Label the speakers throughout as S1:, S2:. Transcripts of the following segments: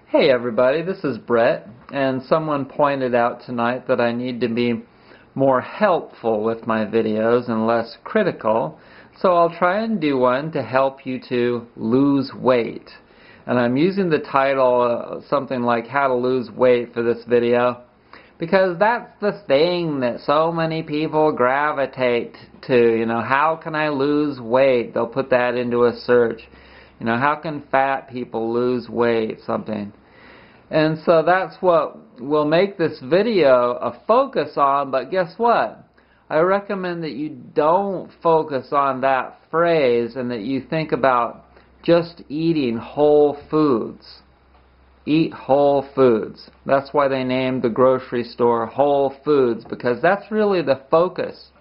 S1: Hey everybody, this is Brett, and someone pointed out tonight that I need to be more helpful with my videos and less critical, so I'll try and do one to help you to lose weight. And I'm using the title something like How to Lose Weight for this video because that's the thing that so many people gravitate to. How can I lose weight? They'll put that into a search. How can fat people lose weight? Something. And so that's what we'll make this video a focus on, but guess what? I recommend that you don't focus on that phrase and that you think about just eating whole foods. Eat whole foods. That's why they named the grocery store Whole Foods, because that's really the focus.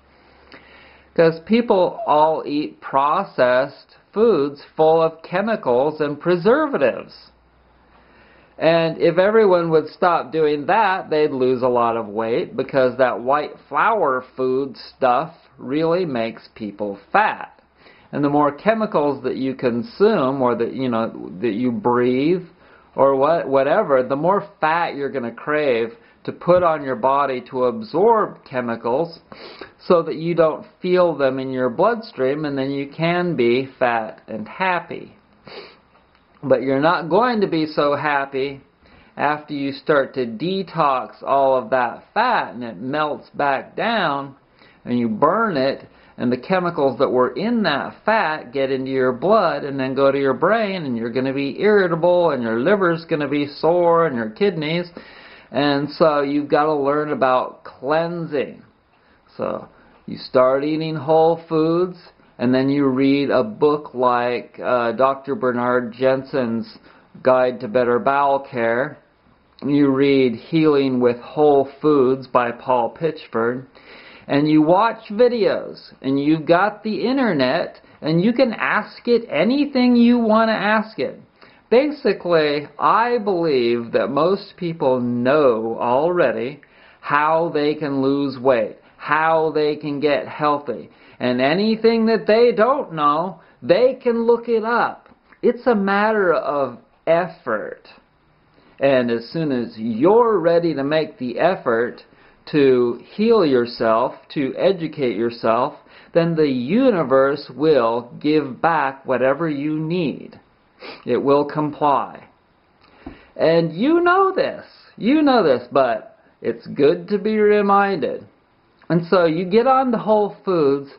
S1: Because people all eat processed foods full of chemicals and preservatives. And if everyone would stop doing that, they'd lose a lot of weight, because that white flour food stuff really makes people fat. And the more chemicals that you consume, or that you breathe, or whatever, the more fat you're going to crave to put on your body to absorb chemicals so that you don't feel them in your bloodstream, and then you can be fat and happy. But you're not going to be so happy after you start to detox all of that fat and it melts back down and you burn it, and the chemicals that were in that fat get into your blood and then go to your brain, and you're going to be irritable, and your liver's going to be sore, and your kidneys. And so you've got to learn about cleansing. So you start eating whole foods, and then you read a book like Dr. Bernard Jensen's Guide to Better Bowel Care. You read Healing with Whole Foods by Paul Pitchford. And you watch videos, and you've got the internet, and you can ask it anything you want to ask it. Basically, I believe that most people know already how they can lose weight, how they can get healthy. And anything that they don't know, they can look it up. It's a matter of effort. And as soon as you're ready to make the effort to heal yourself, to educate yourself, then the universe will give back whatever you need. It will comply. And you know this, but it's good to be reminded. And so you get on to Whole Foods,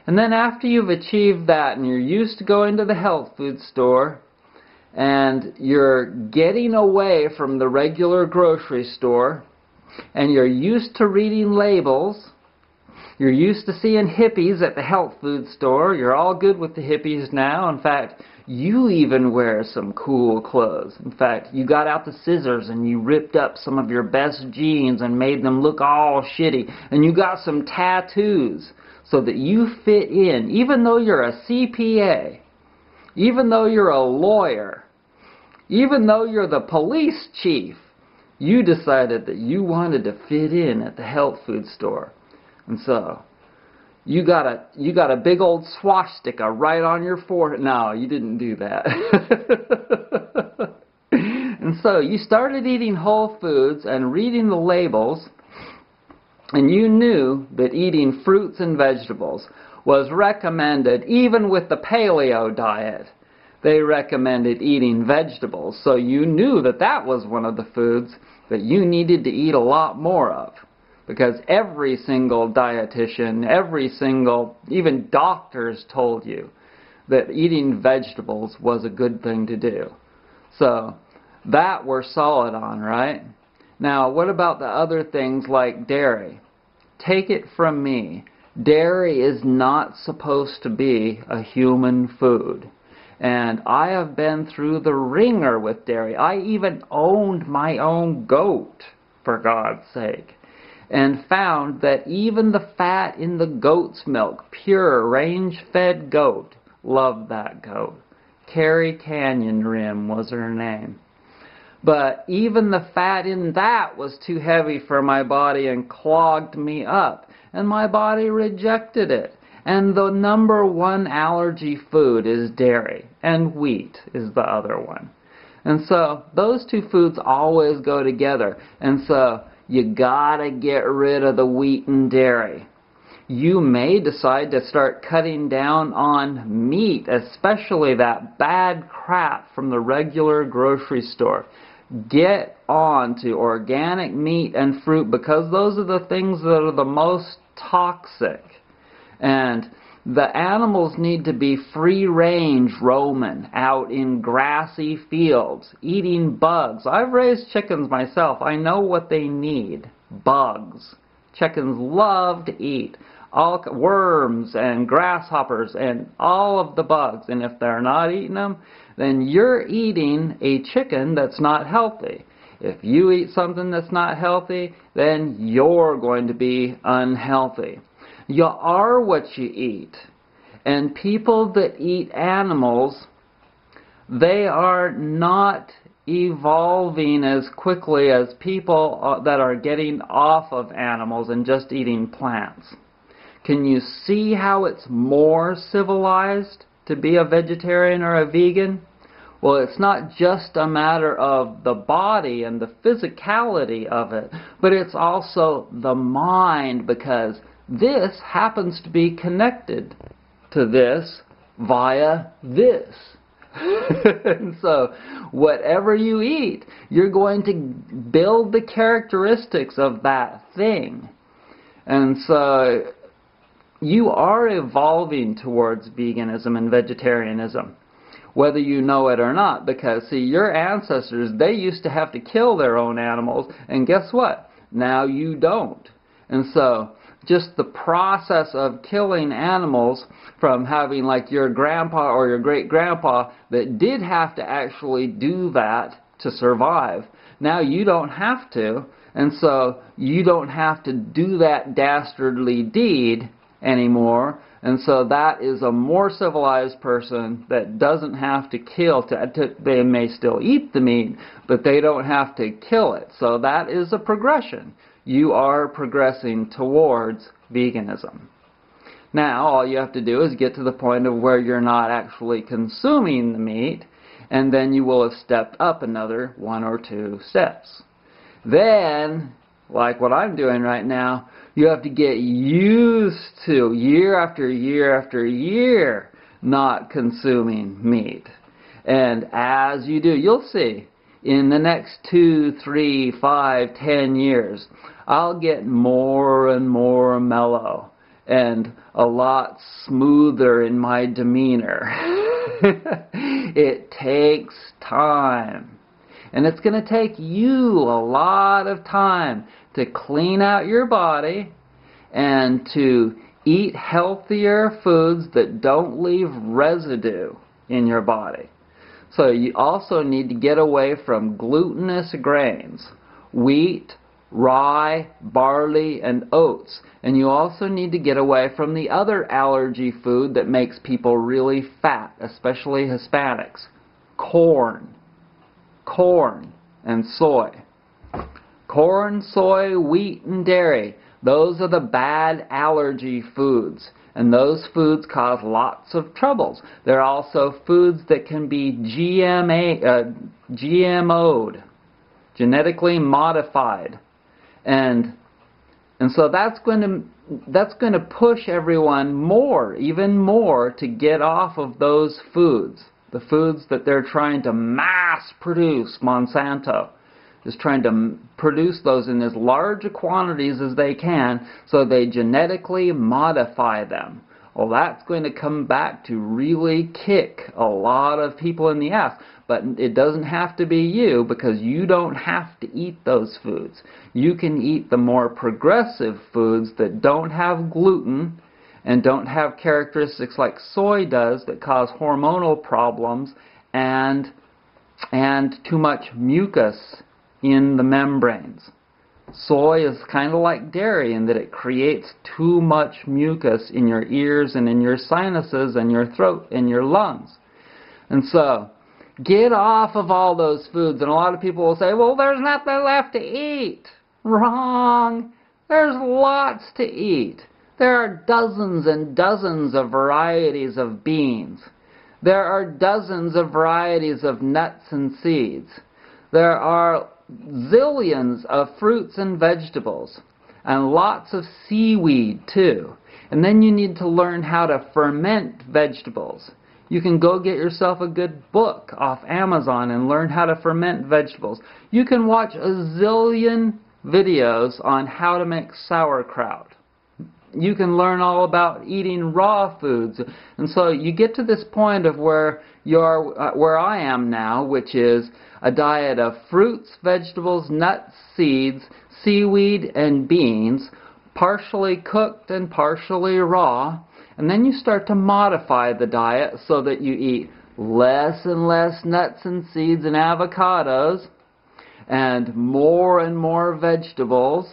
S1: and then after you've achieved that and you're used to going to the health food store, and you're getting away from the regular grocery store, and you're used to reading labels, you're used to seeing hippies at the health food store, you're all good with the hippies now. In fact, you even wear some cool clothes. In fact, you got out the scissors and you ripped up some of your best jeans and made them look all shitty. And you got some tattoos so that you fit in, even though you're a CPA, even though you're a lawyer, even though you're the police chief. You decided that you wanted to fit in at the health food store. And so you got a big old swastika right on your forehead. No, you didn't do that. And so you started eating whole foods and reading the labels, and you knew that eating fruits and vegetables was recommended. Even with the paleo diet, they recommended eating vegetables. So you knew that that was one of the foods that you needed to eat a lot more of. Because every single dietitian, even doctors told you that eating vegetables was a good thing to do. So that we're solid on, right? Now, what about the other things like dairy? Take it from me. Dairy is not supposed to be a human food. And I have been through the ringer with dairy. I even owned my own goat, for God's sake, and found that even the fat in the goat's milk, pure range-fed goat, loved that goat. Carrie Canyon Rim was her name. But even the fat in that was too heavy for my body and clogged me up, and my body rejected it. And the number one allergy food is dairy, and wheat is the other one. And so those two foods always go together. And so you gotta get rid of the wheat and dairy. You may decide to start cutting down on meat, especially that bad crap from the regular grocery store. Get on to organic meat and fruit, because those are the things that are the most toxic. And the animals need to be free-range roaming out in grassy fields, eating bugs. I've raised chickens myself. I know what they need. Bugs. Chickens love to eat all worms and grasshoppers and all of the bugs. And if they're not eating them, then you're eating a chicken that's not healthy. If you eat something that's not healthy, then you're going to be unhealthy. You are what you eat. And people that eat animals, they are not evolving as quickly as people that are getting off of animals and just eating plants. Can you see how it's more civilized to be a vegetarian or a vegan? Well, it's not just a matter of the body and the physicality of it, but it's also the mind, because this happens to be connected to this via this. And so whatever you eat, you're going to build the characteristics of that thing. And so you are evolving towards veganism and vegetarianism, whether you know it or not, because see, your ancestors, they used to have to kill their own animals, and guess what? Now you don't. And so just the process of killing animals, from having like your grandpa or your great-grandpa that did have to actually do that to survive, now you don't have to, and so you don't have to do that dastardly deed anymore. And so that is a more civilized person that doesn't have to kill. They may still eat the meat, but they don't have to kill it. So that is a progression. You are progressing towards veganism. Now, all you have to do is get to the point of where you're not actually consuming the meat, and then you will have stepped up another 1 or 2 steps. Then, like what I'm doing right now, you have to get used to, year after year after year, not consuming meat. And as you do, you'll see, in the next 2, 3, 5, 10 years, I'll get more and more mellow and a lot smoother in my demeanor. It takes time. And it's going to take you a lot of time to clean out your body and to eat healthier foods that don't leave residue in your body. So you also need to get away from glutinous grains, wheat, rye, barley, and oats. And you also need to get away from the other allergy food that makes people really fat, especially Hispanics: corn and soy. Corn, soy, wheat, and dairy. Those are the bad allergy foods. And those foods cause lots of troubles. There are also foods that can be GMO'd, genetically modified. And so that's going to push everyone even more to get off of those foods. The foods that they're trying to mass produce. Monsanto is trying to produce those in as large quantities as they can, so they genetically modify them. Well, that's going to come back to really kick a lot of people in the ass. But it doesn't have to be you, because you don't have to eat those foods. You can eat the more progressive foods that don't have gluten and don't have characteristics like soy does that cause hormonal problems and too much mucus in the membranes. Soy is kind of like dairy in that it creates too much mucus in your ears and in your sinuses and your throat and your lungs. And so, get off of all those foods. And a lot of people will say, well, there's nothing left to eat. Wrong. There's lots to eat. There are dozens and dozens of varieties of beans. There are dozens of varieties of nuts and seeds. There are zillions of fruits and vegetables, and lots of seaweed too. And then you need to learn how to ferment vegetables. You can go get yourself a good book off Amazon and learn how to ferment vegetables. You can watch a zillion videos on how to make sauerkraut. You can learn all about eating raw foods. And so you get to this point of where I am now, which is a diet of fruits, vegetables, nuts, seeds, seaweed, and beans, partially cooked and partially raw. And then you start to modify the diet so that you eat less and less nuts and seeds and avocados, and more vegetables,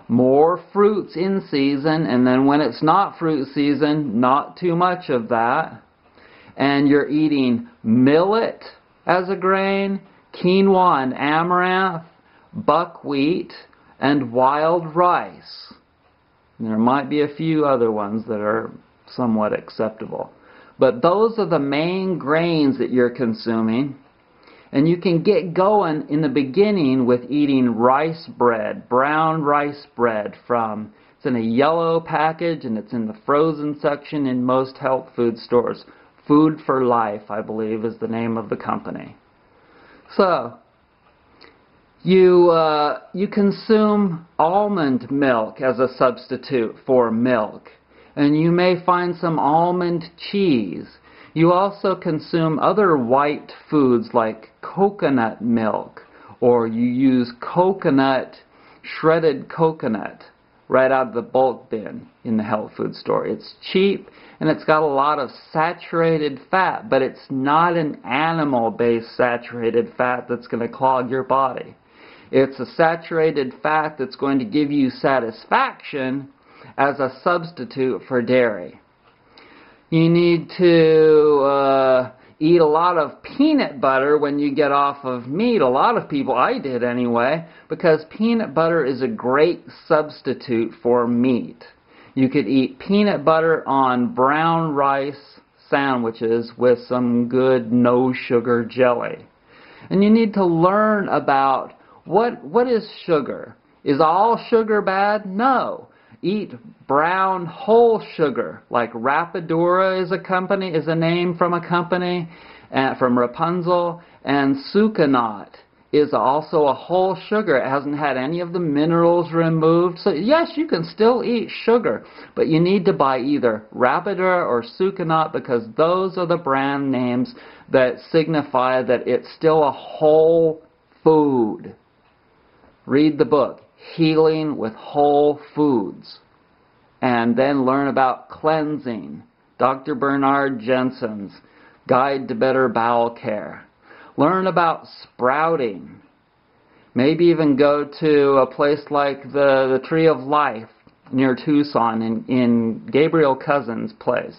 S1: more fruits in season, and then when it's not fruit season, not too much of that. And you're eating millet as a grain, quinoa and amaranth, buckwheat, and wild rice. And there might be a few other ones that are somewhat acceptable. But those are the main grains that you're consuming. And you can get going in the beginning with eating rice bread, brown rice bread it's in a yellow package and it's in the frozen section in most health food stores. Food for Life, I believe, is the name of the company. So, you consume almond milk as a substitute for milk. And you may find some almond cheese. You also consume other white foods like coconut milk, or you use shredded coconut right out of the bulk bin in the health food store. It's cheap and it's got a lot of saturated fat, but it's not an animal-based saturated fat that's going to clog your body. It's a saturated fat that's going to give you satisfaction as a substitute for dairy. You need to eat a lot of peanut butter when you get off of meat. A lot of people, I did anyway, because peanut butter is a great substitute for meat. You could eat peanut butter on brown rice sandwiches with some good no-sugar jelly. And you need to learn about what is sugar. Is all sugar bad? No. Eat brown whole sugar, like Rapadura is a name from a company, from Rapunzel, and Sucanat is also a whole sugar. It hasn't had any of the minerals removed. So yes, you can still eat sugar, but you need to buy either Rapadura or Sucanat because those are the brand names that signify that it's still a whole food. Read the book, Healing with Whole Foods, and then learn about cleansing. Dr. Bernard Jensen's Guide to Better Bowel Care. Learn about sprouting. Maybe even go to a place like the Tree of Life near Tucson in Gabriel Cousins' place.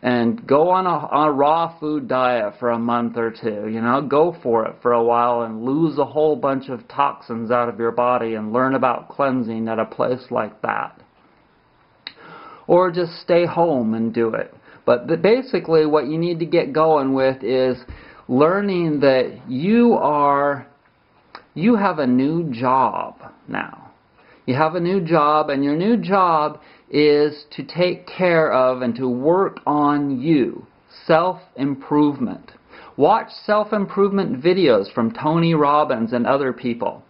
S1: And go on a raw food diet for a month or two. Go for it for a while and lose a whole bunch of toxins out of your body and learn about cleansing at a place like that. Or just stay home and do it. But basically what you need to get going with is learning that you have a new job now. You have a new job, and your new job is to take care of and to work on you. Self-improvement. Watch self-improvement videos from Tony Robbins and other people.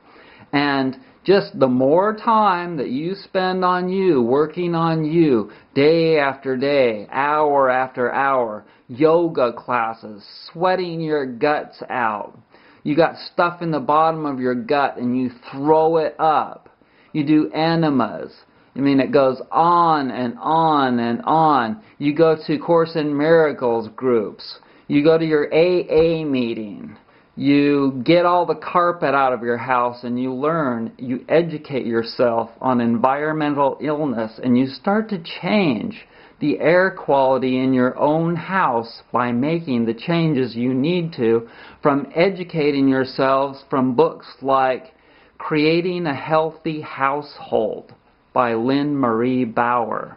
S1: And just the more time that you spend on you, working on you, day after day, hour after hour, yoga classes, sweating your guts out. You got stuff in the bottom of your gut and you throw it up. You do enemas. It goes on and on and on. You go to Course in Miracles groups. You go to your AA meeting. You get all the carpet out of your house and you educate yourself on environmental illness, and you start to change the air quality in your own house by making the changes you need to, from educating yourselves from books like Creating a Healthy Household by Lynn Marie Bauer.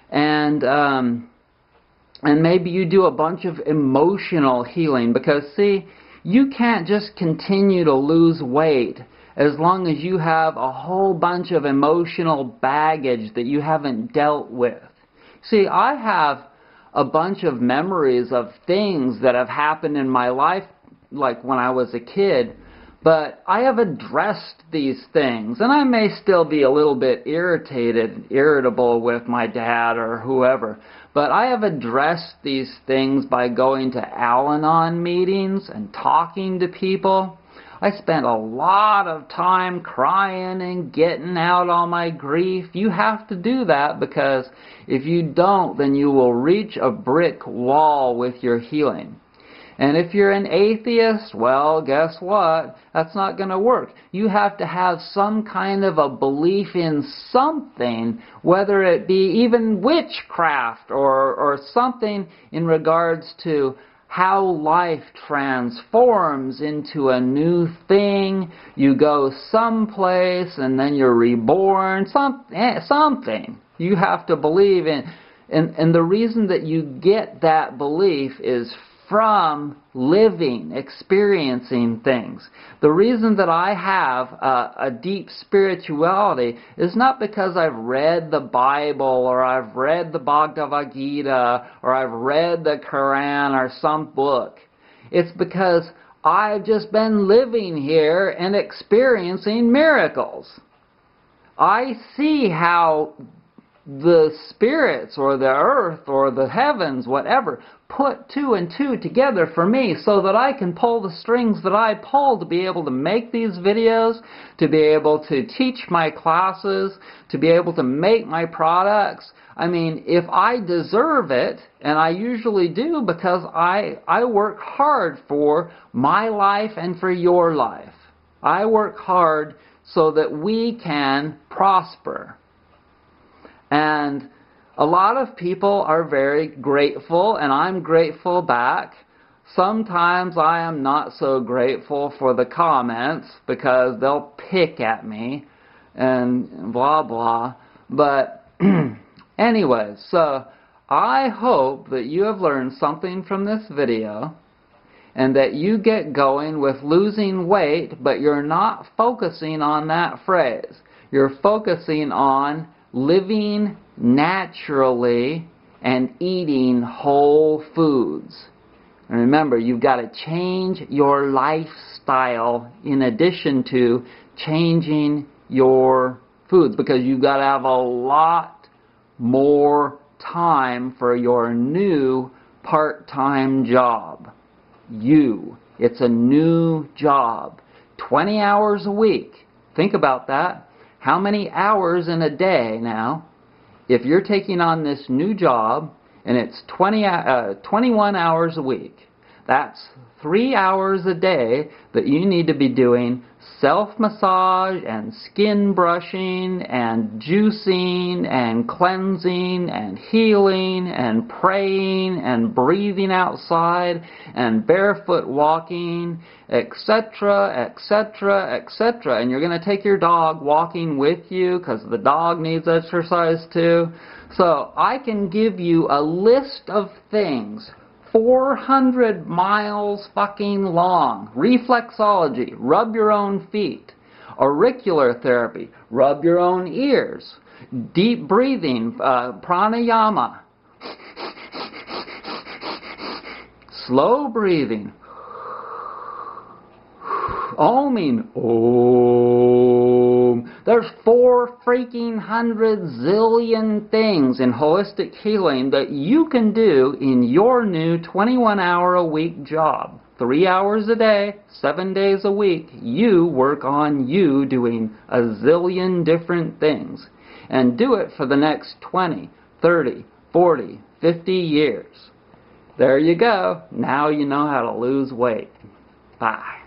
S1: And
S2: And maybe you do a bunch of emotional healing, because see, you can't just continue to lose weight as long as you have a whole bunch of emotional baggage that you haven't dealt with. See, I have a bunch of memories of things that have happened in my life, like when I was a kid, but I have addressed these things, and I may still be a little bit irritable with my dad or whoever, but I have addressed these things by going to Al-Anon meetings and talking to people. I spent a lot of time crying and getting out all my grief. You have to do that, because if you don't, then you will reach a brick wall with your healing. And if you're an atheist, well, guess what? That's not going to work. You have to have some kind of a belief in something, whether it be even witchcraft or something in regards to how life transforms into a new thing. You go someplace and then you're reborn. Something. You have to believe in. And the reason that you get that belief is from living, experiencing things. The reason that I have a deep spirituality is not because I've read the Bible or I've read the Bhagavad Gita or I've read the Quran or some book. It's because I've just been living here and experiencing miracles. I see how the spirits or the earth or the heavens, whatever, put two and two together for me so that I can pull the strings that I pull to be able to make these videos, to be able to teach my classes, to be able to make my products. I mean, if I deserve it, and I usually do, because I work hard for my life and for your life. I work hard so that we can prosper. And a lot of people are very grateful, and I'm grateful back. Sometimes I am not so grateful for the comments because they'll pick at me and blah blah. But anyway, so I hope that you have learned something from this video and that you get going with losing weight, but you're not focusing on that phrase. You're focusing on living naturally and eating whole foods. And remember, you've got to change your lifestyle in addition to changing your foods, because you've got to have a lot more time for your new part-time job. It's a new job. 20 hours a week. Think about that. How many hours in a day now? If you're taking on this new job and it's 21 hours a week, that's 3 hours a day that you need to be doing self-massage and skin brushing and juicing and cleansing and healing and praying and breathing outside and barefoot walking, etc., etc., etc. And you're going to take your dog walking with you because the dog needs exercise too. So I can give you a list of things 400 miles fucking long. Reflexology, rub your own feet. Auricular therapy, rub your own ears. Deep breathing, pranayama. Slow breathing. Oming. Om. There's 400 zillion things in holistic healing that you can do in your new 21-hour-a-week job. 3 hours a day, 7 days a week. You work on you doing a zillion different things. And do it for the next 20, 30, 40, 50 years. There you go. Now you know how to lose weight. Bye.